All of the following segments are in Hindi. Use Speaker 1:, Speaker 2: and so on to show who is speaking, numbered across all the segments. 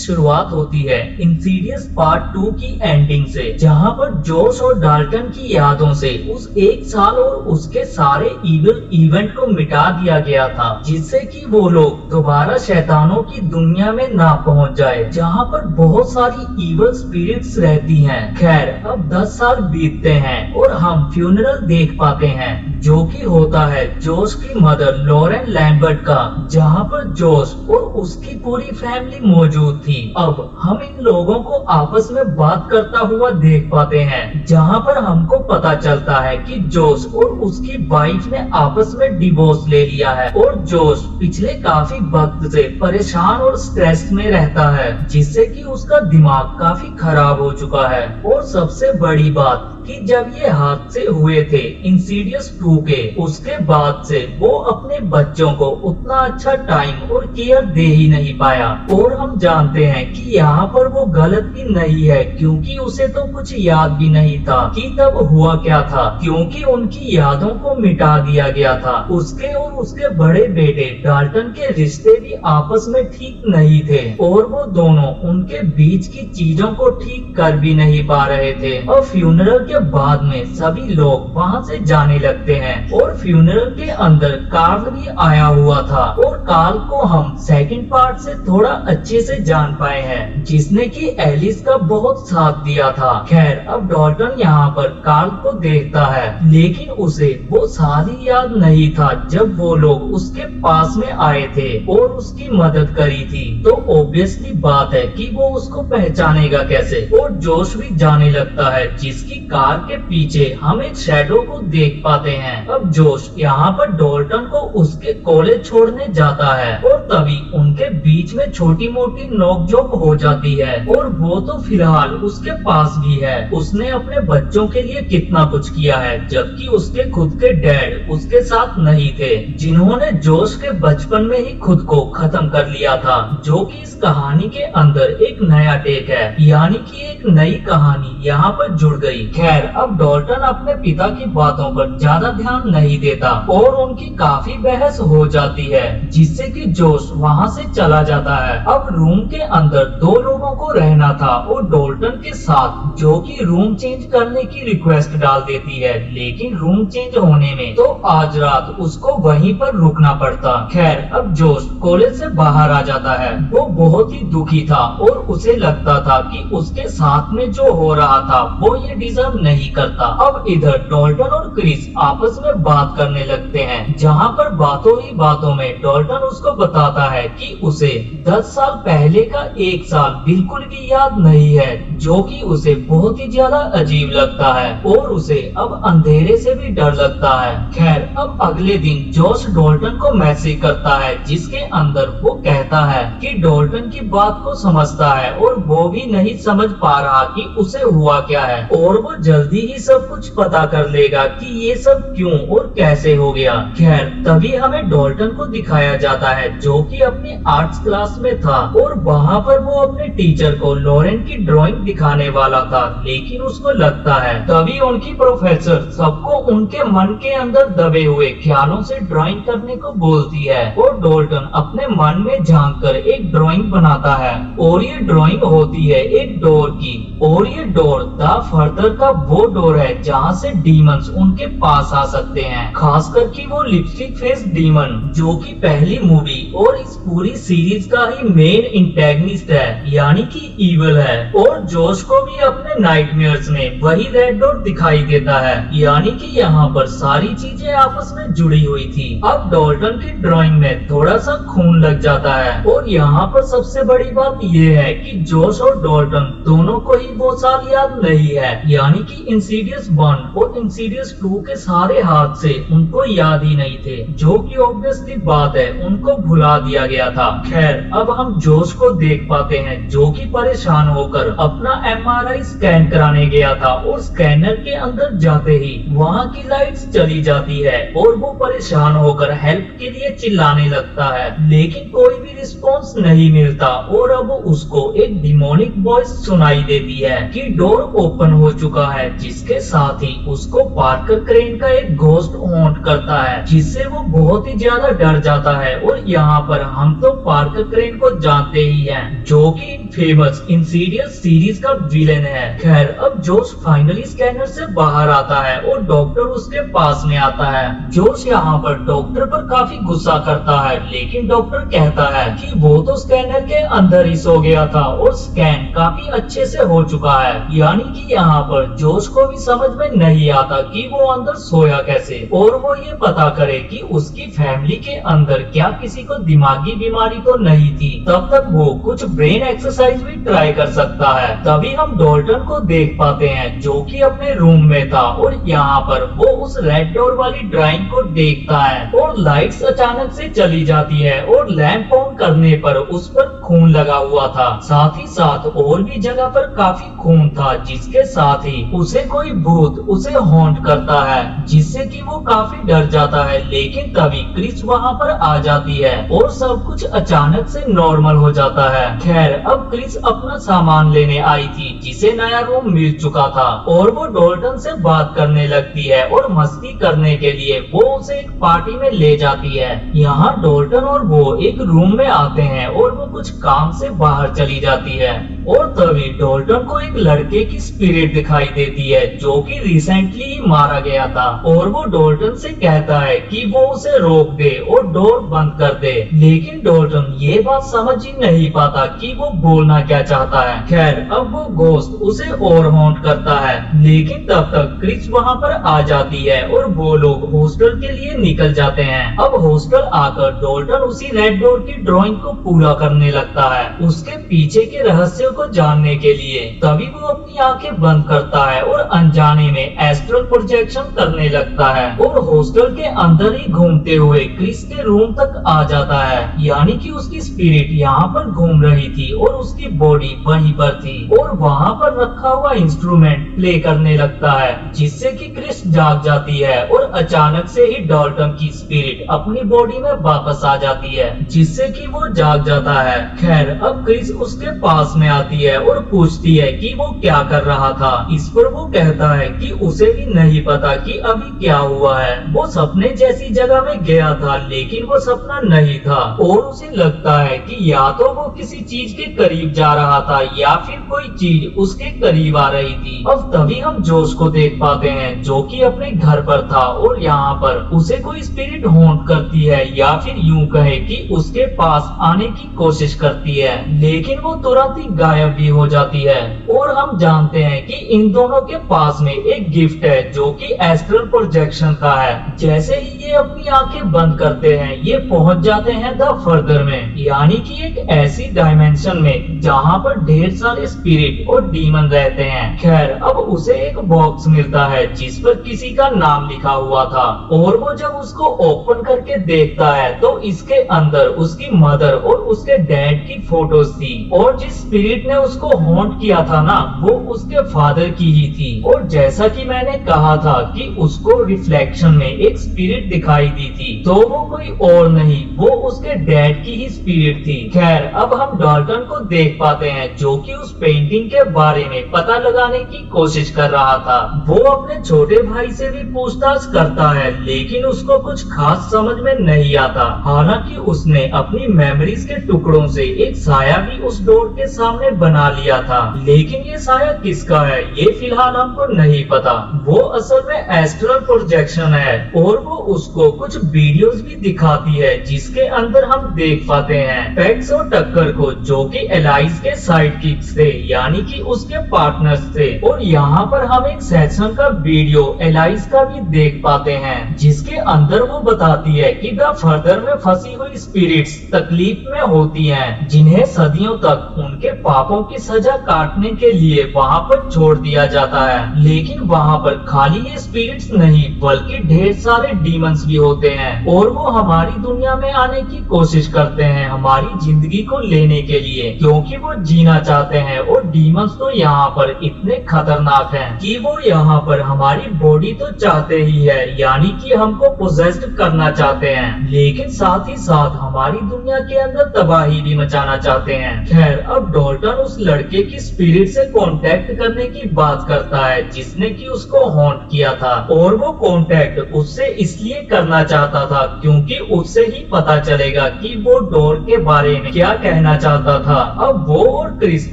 Speaker 1: शुरुआत होती है इंसीडियस पार्ट 2 की एंडिंग से, जहां पर जोश और डाल्टन की यादों से उस एक साल और उसके सारे इविल इवेंट को मिटा दिया गया था, जिससे कि वो लोग दोबारा शैतानों की दुनिया में ना पहुंच जाए, जहां पर बहुत सारी इविल स्पिरिट्स रहती हैं। खैर, अब 10 साल बीतते हैं और हम फ्यूनरल देख पाते हैं, जो कि होता है जोश की मदर लॉरेन लैम्बर्ट का, जहां पर जोश और उसकी पूरी फैमिली मौजूद थी। अब हम इन लोगों को आपस में बात करता हुआ देख पाते हैं, जहां पर हमको पता चलता है कि जोश और उसकी वाइफ ने आपस में डिवोर्स ले लिया है और जोश पिछले काफी वक्त से परेशान और स्ट्रेस में रहता है, जिससे कि उसका दिमाग काफी खराब हो चुका है। और सबसे बड़ी बात कि जब ये हादसे हुए थे इंसीडियस 2 के, उसके बाद से वो अपने बच्चों को उतना अच्छा टाइम और केयर दे ही नहीं पाया। और हम जानते हैं कि यहाँ पर वो गलत भी नहीं है, क्योंकि उसे तो कुछ याद भी नहीं था कि तब हुआ क्या था, क्योंकि उनकी यादों को मिटा दिया गया था। उसके और उसके बड़े बेटे डाल्टन के रिश्ते भी आपस में ठीक नहीं थे और वो दोनों उनके बीच की चीजों को ठीक कर भी नहीं पा रहे थे। और फ्यूनरल के बाद में सभी लोग वहाँ से जाने लगते हैं और फ्यूनरल के अंदर कार्ल भी आया हुआ था और कार्ल को हम सेकंड पार्ट से थोड़ा अच्छे से जान पाए हैं, जिसने कि एलिस का बहुत साथ दिया था। खैर, अब डाल्टन यहाँ पर कार्ल को देखता है, लेकिन उसे वो सारी याद नहीं था जब वो लोग उसके पास में आए थे और उसकी मदद करी थी। तो ऑब्वियसली बात है कि वो उसको पहचानेगा कैसे। और जोश भी जाने लगता है, जिसकी कार के पीछे हम एक शैडो को देख पाते हैं। अब जोश यहाँ पर डाल्टन को उसके कॉलेज छोड़ने जाता है और तभी उनके बीच में छोटी मोटी नोकझोंक हो जाती है। और वो तो फिलहाल उसके पास भी है, उसने अपने बच्चों के लिए कितना कुछ किया है, जबकि उसके खुद के डैड उसके साथ नहीं थे, जिन्होंने जोश के बचपन में ही खुद को खत्म कर लिया था। जो कि इस कहानी के अंदर एक नया टेक है, यानी कि एक नई कहानी यहाँ पर जुड़ गई। खैर, अब डाल्टन अपने पिता की बातों पर ज्यादा ध्यान नहीं देता और उनकी काफी बहस हो जाती है, जिससे कि जोश वहाँ से चला जाता है। अब रूम के अंदर 2 लोगों को रहना था और डाल्टन के साथ, जो कि रूम चेंज करने की रिक्वेस्ट डाल देती है, लेकिन रूम चेंज होने में तो आज रात उसको वहीं पर रुकना पड़ता। खैर, अब जोश कॉलेज से बाहर आ जाता है। वो बहुत ही दुखी था और उसे लगता था कि उसके साथ में जो हो रहा था वो ये डिजर्व नहीं करता। अब इधर डाल्टन और क्रिस आपस में बात करने लगते हैं, जहाँ पर बातों ही बातों में डाल्टन उसको बताता है कि उसे 10 साल पहले का एक साल बिल्कुल भी याद नहीं है, जो कि उसे बहुत ही ज्यादा अजीब लगता है और उसे अब अंधेरे से भी डर लगता है। खैर, अब अगले दिन जोश डाल्टन को मैसेज करता है, जिसके अंदर वो कहता है कि डाल्टन की बात को समझता है और वो भी नहीं समझ पा रहा कि उसे हुआ क्या है, और वो जल्दी ही सब कुछ पता कर लेगा कि ये सब क्यों और कैसे हो गया। खैर, तभी हमें डाल्टन को दिखाया जाता है, जो कि अपनी आर्ट्स क्लास में था और वहाँ पर वो अपने टीचर को लॉरेन की ड्राइंग दिखाने वाला था, लेकिन उसको लगता है तभी उनकी प्रोफेसर सबको उनके मन के अंदर दबे हुए ख्यालों से ड्राइंग करने को बोलती है और डाल्टन अपने मन में झांक कर एक ड्राइंग बनाता है और ये ड्राइंग होती है एक डोर की, और ये डोर द फर्दर का वो डोर है जहाँ से डीमंस उनके पास आ सकते हैं, खासकर कि वो लिपस्टिक फेस डीमन, जो कि पहली मूवी और इस पूरी सीरीज का ही मेन इंटेगनिस्ट है, यानी कि इविल है। और जोश को भी अपने नाइटमेयर्स में वही रेड डोर दिखाई देता है, यानी कि यहाँ पर सारी चीजें आपस में जुड़ी हुई थी। अब डाल्टन की ड्राइंग में थोड़ा सा खून लग जाता है और यहाँ पर सबसे बड़ी बात ये है कि जोश और डाल्टन दोनों को ही वो साल याद नहीं है, यानी कि इंसीडियस 1 और इंसीडियस 2 के सारे हादसे उनको याद ही नहीं थे, जो कि ऑब्वियसली बात है, उनको भुला दिया गया था। खैर, अब हम जोश को देख पाते हैं, जो कि परेशान होकर अपना अपना MRI स्कैन कराने गया था और स्कैनर के अंदर जाते ही वहाँ की लाइट्स चली जाती है और वो परेशान होकर हेल्प के लिए चिल्लाने लगता है, लेकिन कोई भी रिस्पॉन्स नहीं मिलता और अब उसको एक डिमोनिक वॉइस सुनाई देती है कि डोर ओपन हो चुका है, जिसके साथ ही उसको पार्कर क्रेन का एक घोस्ट हॉन्ट करता है, जिससे वो बहुत ही ज्यादा डर जाता है। और यहाँ पर हम तो पार्कर क्रेन को जानते ही हैं, जो कि फेमस इंसीडियस सीरीज का विलेन है। खैर, अब जोश फाइनली स्कैनर से बाहर आता है और डॉक्टर उसके पास में आता है। जोश यहाँ पर डॉक्टर पर काफी गुस्सा करता है, लेकिन डॉक्टर कहता है कि वो तो स्कैनर के अंदर ही सो गया था और स्कैन काफी अच्छे से हो चुका है। यानी कि यहाँ पर जोश को भी समझ में नहीं आता कि वो अंदर सोया कैसे, और वो ये पता करे कि उसकी फैमिली के अंदर क्या किसी को दिमागी बीमारी तो नहीं थी। तब तक वो कुछ ब्रेन एक्सरसाइज भी ट्राई कर सकता है। तभी हम डॉल्टन को देख पाते हैं, जो कि अपने रूम में था और यहाँ पर वो उस रेड डोर वाली ड्राइंग को देखता है और लाइट्स अचानक से चली जाती है और लैंप ऑन करने पर उस पर खून लगा हुआ था। साथ ही साथ और भी जगह पर काफी खून था, जिसके साथ ही उसे कोई भूत उसे हॉन्ट करता है, जिससे कि वो काफी डर जाता है। लेकिन तभी क्रिस वहाँ पर आ जाती है और सब कुछ अचानक से नॉर्मल हो जाता है। खैर, अब क्रिस अपना सामान लेने आई थी, जिसे नया रूम मिल चुका था, और वो डॉल्टन से बात करने लगती है और मस्ती करने के लिए वो उसे एक पार्टी में ले जाती है। यहाँ डॉल्टन और वो एक रूम में आते हैं और वो कुछ काम से बाहर चली जाती है, और तभी डॉल्टन को एक लड़के की स्पिरिट दिखाई देती है, जो कि रिसेंटली ही मारा गया था, और वो डॉल्टन से कहता है कि वो उसे रोक दे और डोर बंद कर दे। लेकिन डॉल्टन ये बात समझ ही नहीं पाता कि वो बोलना क्या चाहता है। खैर, अब वो घोस्ट उसे और हॉन्ट करता है, लेकिन तब तक क्रिस वहाँ पर आ जाती है और वो लोग हॉस्टल के लिए निकल जाते हैं। अब हॉस्टल आकर डॉल्टन उसी रेड डोर की ड्राइंग को पूरा करने लगता है, उसके पीछे के रहस्य को जानने के लिए। तभी वो अपनी आंखें बंद करता है और अनजाने में एस्ट्रल प्रोजेक्शन करने लगता है और हॉस्टल के अंदर ही घूमते हुए क्रिस के रूम तक आ जाता है। यानी कि उसकी स्पिरिट यहाँ पर घूम रही थी और उसकी बॉडी वहीं पर थी और वहाँ पर रखा हुआ इंस्ट्रूमेंट प्ले करने लगता है, जिससे कि क्रिस जाग जाती है और अचानक से ही डॉल्टन की स्पिरिट अपनी बॉडी में वापस आ जाती है, जिससे कि वो जाग जाता है। खैर, अब क्रिस उसके पास में आती है और पूछती है कि वो क्या कर रहा था। इस पर वो कहता है कि उसे भी नहीं पता कि अभी क्या हुआ है। वो सपने जैसी जगह में गया था, लेकिन वो सपना नहीं था और उसे लगता है कि या तो वो किसी चीज के करीब जा रहा था या फिर कोई चीज उसके करीब आ रही थी। अब तभी हम जोश को देख पाते हैं, जो कि अपने घर पर था और यहाँ पर उसे कोई स्पिरिट हॉन्ट करती है, या फिर यूं कहे कि उसके पास आने की कोशिश करती है, लेकिन वो तुरंत ही गायब भी हो जाती है। और हम जानते हैं कि इन दोनों के पास में एक गिफ्ट है, जो कि एस्ट्रल प्रोजेक्शन का है। जैसे ही ये अपनी आंखें बंद करते हैं, ये पहुंच जाते हैं द फर्दर में, यानी कि एक ऐसी डायमेंशन में जहां पर ढेर सारे स्पिरिट और डीमन रहते हैं। खैर, अब उसे एक बॉक्स मिलता है जिस पर किसी का नाम लिखा हुआ था, और वो जब उसको ओपन करके देखता है तो इसके अंदर उसकी मदर और उसके डैड की फोटोज थी, और जिस स्पिरिट ने उसको हॉन्ट किया था ना, वो उसके फादर की ही थी। और जैसा कि मैंने कहा था कि उसको रिफ्लेक्शन में एक स्पिरिट दिखाई दी थी, तो वो कोई और नहीं, वो उसके डैड की ही स्पिरिट थी। खैर, अब हम डॉल्टन को देख पाते हैं, जो कि उस पेंटिंग के बारे में पता लगाने की कोशिश कर रहा था। वो अपने छोटे भाई से भी पूछताछ करता है, लेकिन उसको कुछ खास समझ में नहीं आता। हालांकि उसने अपनी मेमोरीज के टुकड़ों से एक साया भी उस डोर के सामने बना लिया था, लेकिन ये साया किसका है ये फिलहाल हमको नहीं पता। वो असल में एस्ट्रल प्रोजेक्शन है, और वो उसको कुछ वीडियोस भी दिखाती है, जिसके अंदर हम देख पाते हैं पैक्स और टक्कर को, जो कि एलाइज के साइड किक्स थे, यानी कि उसके पार्टनर्स थे। और यहाँ पर हम एक सेशन का वीडियो एलाइज का भी देख पाते हैं, जिसके अंदर वो बताती है कि द फर्दर में फंसी हुई स्पिरिट्स तकलीफ में होती हैं, जिन्हें सदियों तक उनके पास पापों की सजा काटने के लिए वहाँ पर छोड़ दिया जाता है। लेकिन वहाँ पर खाली ये स्पिरिट्स नहीं बल्कि ढेर सारे डीमंस भी होते हैं और वो हमारी दुनिया में आने की कोशिश करते हैं हमारी जिंदगी को लेने के लिए, क्योंकि वो जीना चाहते हैं। और डीमंस तो यहाँ पर इतने खतरनाक हैं कि वो यहाँ पर हमारी बॉडी तो चाहते ही है, यानी कि हमको पोजेस्ड करना चाहते हैं, लेकिन साथ ही साथ हमारी दुनिया के अंदर तबाही भी मचाना चाहते हैं। खैर, अब डॉल्टन उस लड़के की स्पिरिट से कांटेक्ट करने की बात करता है जिसने कि उसको हॉन्ट किया था, और वो कांटेक्ट उससे इसलिए करना चाहता था क्योंकि उससे ही पता चलेगा कि वो डोर के बारे में क्या कहना चाहता था। अब वो और क्रिस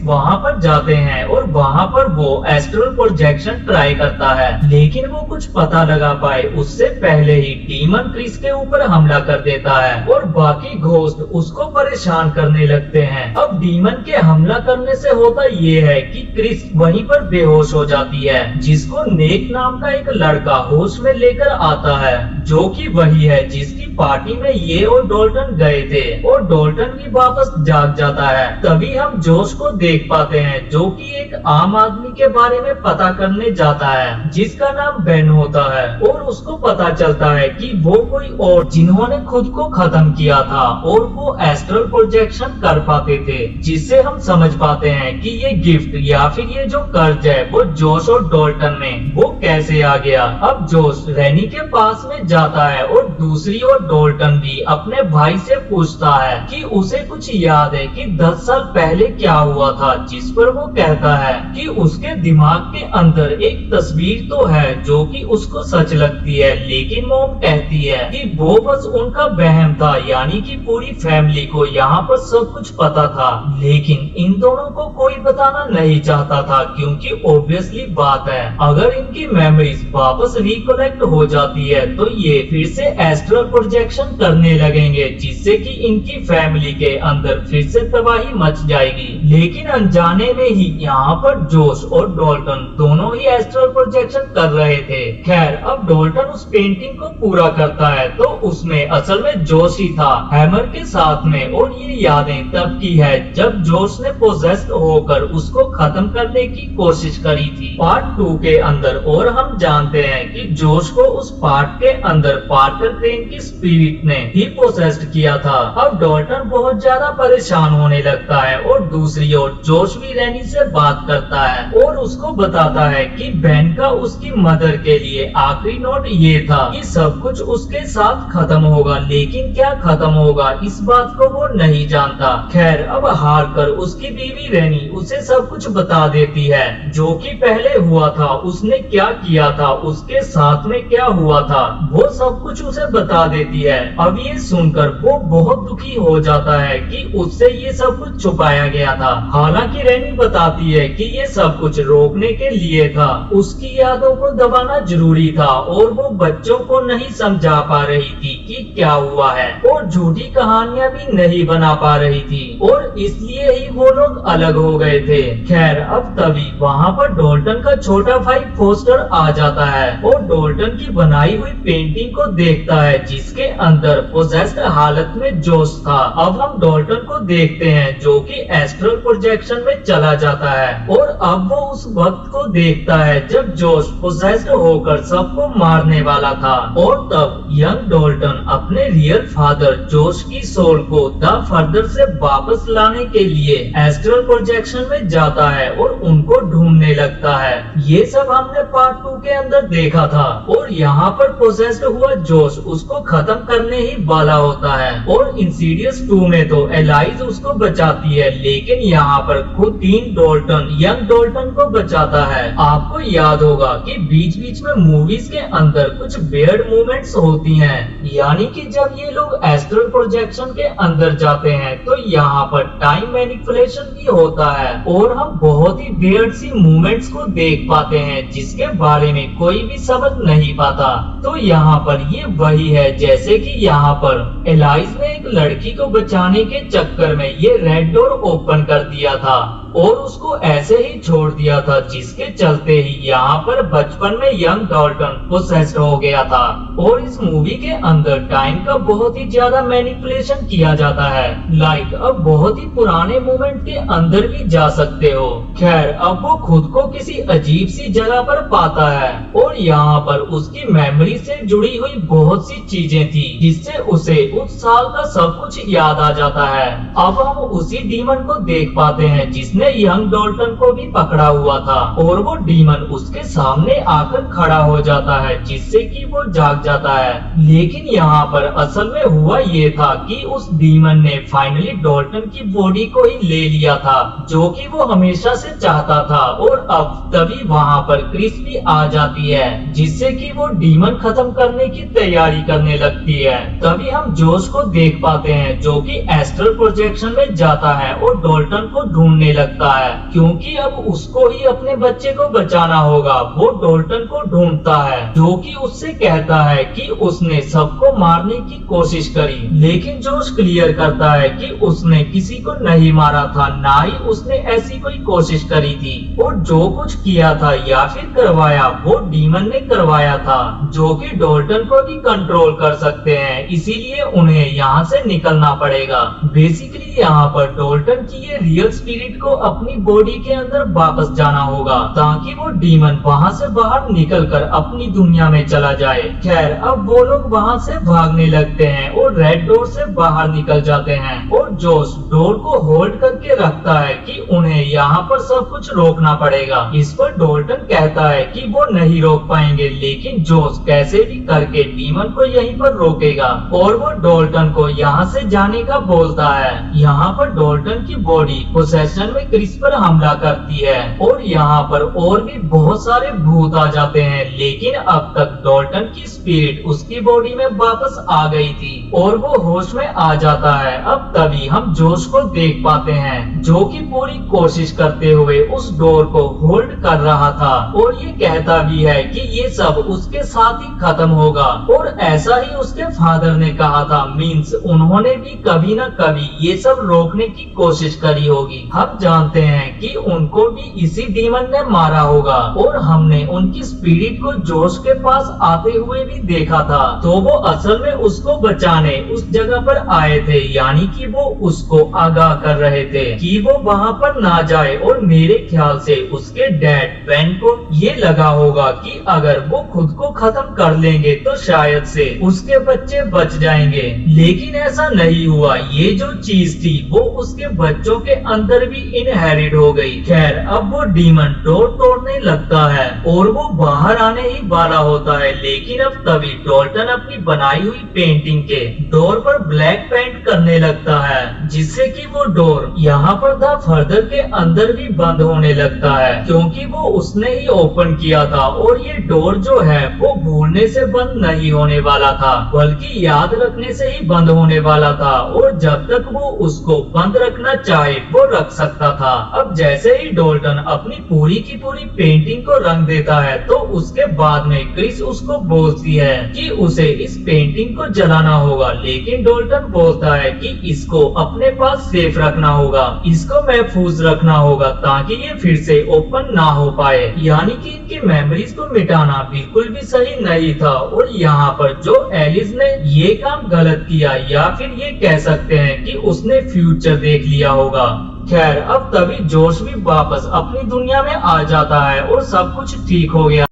Speaker 1: वहाँ पर जाते हैं और वहाँ पर वो एस्ट्रल प्रोजेक्शन ट्राई करता है, लेकिन वो कुछ पता लगा पाए उससे पहले ही डीमन क्रिस के ऊपर हमला कर देता है और बाकी घोस्ट उसको परेशान करने लगते हैं। अब डीमन के हमला करने से होता ये है कि क्रिस वहीं पर बेहोश हो जाती है, जिसको नेक नाम का एक लड़का होश में लेकर आता है, जो कि वही है जिसकी पार्टी में ये और डॉल्टन गए थे। और डॉल्टन भी वापस जाग जाता है। तभी हम जोश को देख पाते हैं जो कि एक आम आदमी के बारे में पता करने जाता है जिसका नाम बेन होता है, और उसको पता चलता है कि वो कोई और जिन्होंने खुद को खत्म किया था और वो एस्ट्रल प्रोजेक्शन कर पाते थे, जिससे हम समझ पाते हैं कि ये गिफ्ट या फिर ये जो कर्ज है वो जोश और डॉल्टन में वो कैसे आ गया। अब जोश रैनी के पास में जाता है और दूसरी ओर डॉल्टन भी अपने भाई से पूछता है कि उसे कुछ याद है कि 10 साल पहले क्या हुआ था, जिस पर वो कहता है कि उसके दिमाग के अंदर एक तस्वीर तो है जो कि उसको सच लगती है, लेकिन मॉम कहती है कि वो बस उनका वहम था, यानी कि पूरी फैमिली को यहाँ पर सब कुछ पता था, लेकिन इन दोनों को कोई बताना नहीं चाहता था क्योंकि ऑब्वियसली बात है अगर इनकी मेमोरीज वापस रिकलेक्ट हो जाती है तो ये फिर से एस्ट्रल प्रोजेक्शन करने लगेंगे, जिससे कि इनकी फैमिली के अंदर फिर से तबाही मच जाएगी। लेकिन अनजाने में ही यहाँ पर जोश और डॉल्टन दोनों ही एस्ट्रल प्रोजेक्शन कर रहे थे। खैर, अब डॉल्टन उस पेंटिंग को पूरा करता है तो उसमें असल में जोश ही था हैमर के साथ में, और ये यादें तब की है जब जोश ने पोजेस्ड होकर उसको खत्म करने की कोशिश करी थी पार्ट 2 के अंदर। और हम जानते हैं कि जोश को उस पार्ट के अंदर पार्कर क्रेन की स्पिरिट ने ही पोसेस्ड किया था। अब डॉल्टन बहुत ज्यादा परेशान होने लगता है और दूसरी ओर जोश भी रैनी से बात करता है और उसको बताता है कि बेन का उसकी मदर के लिए आखिरी नोट ये था कि सब कुछ उसके साथ खत्म होगा, लेकिन क्या खत्म होगा इस बात को वो नहीं जानता। खैर, अब हार कर उसकी बीवी रैनी उसे सब कुछ बता देती है जो कि पहले हुआ था, उसने क्या किया था, उसके साथ में क्या हुआ था, वो सब कुछ उसे बता देती है। अब ये सुनकर वो बहुत दुखी हो जाता है कि उससे ये सब कुछ छुपाया गया था। हालांकि रैनी बताती है कि ये सब कुछ रोकने के लिए था, उसकी यादों को दबाना जरूरी था और वो बच्चों को नहीं समझा पा रही थी कि क्या हुआ है और झूठी कहानियां भी नहीं बना पा रही थी, और इसलिए ही वो लोग अलग हो गए थे। खैर, अब तभी वहाँ पर डॉल्टन का छोटा भाई फोस्टर आ जाता है और डॉल्टन की बनाई हुई पेंटिंग को देखता है जिसके अंदर पोजेस्ड हालत में जोश था। अब हम डॉल्टन को देखते हैं जो कि एस्ट्रल प्रोजेक्शन में चला जाता है और अब वो उस वक्त को देखता है जब जोश पोजेस्ड होकर सबको मारने वाला था, और तब यंग डॉल्टन अपने रियल फादर जोश की सोल को द फर्दर से वापस लाने के लिए एस्ट्रल प्रोजेक्शन में जाता है और उनको ढूंढने लगता है। ये सब हमने पार्ट 2 के अंदर देखा था, और यहाँ पर पोसेस्ड हुआ जोश उसको खत्म करने ही वाला होता है, और इंसीडियस 2 में तो एलाइज उसको बचाती है, लेकिन यहाँ पर खुद टीन डॉल्टन यंग डॉल्टन को बचाता है। आपको याद होगा कि बीच बीच में मूवीज के अंदर कुछ वियर्ड मूवमेंट्स होती हैं, यानी कि जब ये लोग एस्ट्रल प्रोजेक्शन के अंदर जाते हैं तो यहाँ पर टाइम मैनिपुलेशन भी होता है और हम बहुत ही वियर्ड सी मूवमेंट्स को देख पाते हैं जिसके बारे में कोई भी समझ नहीं पाता। तो यहाँ पर ये वही है जैसे कि यहाँ पर एलाइज ने एक लड़की को बचाने के चक्कर में ये रेड डोर ओपन कर दिया था और उसको ऐसे ही छोड़ दिया था, जिसके चलते ही यहाँ पर बचपन में यंग डॉल्टन पोसेस्ड हो गया था। और इस मूवी के अंदर टाइम का बहुत ही ज्यादा मैनिपुलेशन किया जाता है। लाइक अब बहुत ही पुराने मोमेंट के अंदर भी जा सकते हो। खैर अब वो खुद को किसी अजीब सी जगह पर पाता है और यहाँ पर उसकी मेमोरी से जुड़ी हुई बहुत सी चीजें थी, जिससे उसे उस साल का सब कुछ याद आ जाता है। अब हम उसी डीमन को देख पाते हैं जिसने यंग डॉल्टन को भी पकड़ा हुआ था और वो डीमन उसके सामने आकर खड़ा हो जाता है, जिससे कि वो जाग जाता है। लेकिन यहाँ पर असल में हुआ ये था कि उस डीमन ने फाइनली डॉल्टन की बॉडी को ही ले लिया था, जो कि वो हमेशा से चाहता था। और अब तभी वहाँ पर क्रिस भी आ जाती है, जिससे कि वो डीमन खत्म करने की तैयारी करने लगती है। तभी हम जोश को देख पाते हैं, जो कि एस्ट्रल प्रोजेक्शन में जाता है और डॉल्टन को ढूंढने लगता है, क्योंकि अब उसको ही अपने बच्चे को बचाना होगा। वो डॉल्टन को ढूंढता है, जो कि उससे कहता है कि उसने सबको मारने की कोशिश करी, लेकिन जोश क्लियर करता है कि उसने किसी को नहीं मारा था, ना ही उसने ऐसी कोई कोशिश करी थी। और जो कुछ किया था या फिर करवाया, वो डीमन ने करवाया था, जो कि डॉल्टन को भी कंट्रोल कर सकते हैं। इसीलिए उन्हें यहाँ से निकलना पड़ेगा। बेसिकली यहाँ पर डॉल्टन की ये रियल स्पिरिट को अपनी बॉडी के अंदर वापस जाना होगा, ताकि वो डीमन वहाँ से बाहर निकलकर अपनी दुनिया में चला जाए। खैर अब वो लोग वहाँ से भागने लगते हैं और रेड डोर से बाहर निकल जाते हैं। और जोश डोर को होल्ड करके रखता है कि उन्हें यहाँ पर सब कुछ रोकना पड़ेगा। इस पर डॉल्टन कहता है कि वो नहीं रोक पाएंगे, लेकिन जोश कैसे भी करके डीमन को यहीं पर रोकेगा और वो डॉल्टन को यहाँ से जाने का बोलता है। यहाँ पर डॉल्टन की बॉडी पोसेशन में क्रिस पर हमला करती है और यहाँ पर और भी बहुत सारे भूत आ जाते हैं, लेकिन अब तक डॉल्टन की स्पिरिट उसकी बॉडी में वापस आ गई थी और वो होश में आ जाता है। अब तभी हम जोश को देख पाते हैं, जो कि पूरी कोशिश करते हुए उस डोर को होल्ड कर रहा था और ये कहता भी है कि ये सब उसके साथ ही खत्म होगा। और ऐसा ही उसके फादर ने कहा था, मीन्स उन्होंने भी कभी न कभी ये सब रोकने की कोशिश करी होगी। हम जानते हैं कि उनको भी इसी डीमन ने मारा होगा और हमने उनकी स्पिरिट को जोश के पास आते हुए भी देखा था। तो वो असल में उसको बचाने उस जगह पर आए थे, यानी कि वो उसको आगाह कर रहे थे कि वो वहाँ पर ना जाए। और मेरे ख्याल से उसके डैड बेन को ये लगा होगा कि अगर वो खुद को खत्म कर लेंगे तो शायद से उसके बच्चे बच जाएंगे, लेकिन ऐसा नहीं हुआ। ये जो चीज थी वो उसके बच्चों के अंदर भी इनहेरिट हो गई। खैर अब वो डीमन डोर तोड़ने लगता है और वो बाहर आने ही वाला होता है, लेकिन अब तभी डॉल्टन अपनी बनाई हुई पेंटिंग के डोर पर ब्लैक पेंट करने लगता है, जिससे कि वो डोर यहाँ पर द फर्दर के अंदर भी बंद होने लगता है, क्योंकि वो उसने ही ओपन किया था। और ये डोर जो है वो भूलने से बंद नहीं होने वाला था, बल्कि याद रखने से ही बंद होने वाला था। और जब तक वो उसको बंद रखना चाहे वो रख सकता था। अब जैसे ही डॉल्टन अपनी पूरी की पूरी पेंटिंग को रंग देता है, तो उसके बाद में क्रिस उसको बोलती है कि उसे इस पेंटिंग को जलाना होगा, लेकिन डॉल्टन बोलता है कि इसको अपने पास सेफ रखना होगा, इसको महफूज रखना होगा, ताकि ये फिर से ओपन ना हो पाए। यानी कि इनकी मेमोरीज को मिटाना बिल्कुल भी सही नहीं था। और यहाँ पर जो एलिस ने ये काम गलत किया, या फिर ये कह सकते हैं कि उसने फ्यूचर देख लिया होगा। खैर अब तभी जोश भी वापस अपनी दुनिया में आ जाता है और सब कुछ ठीक हो गया।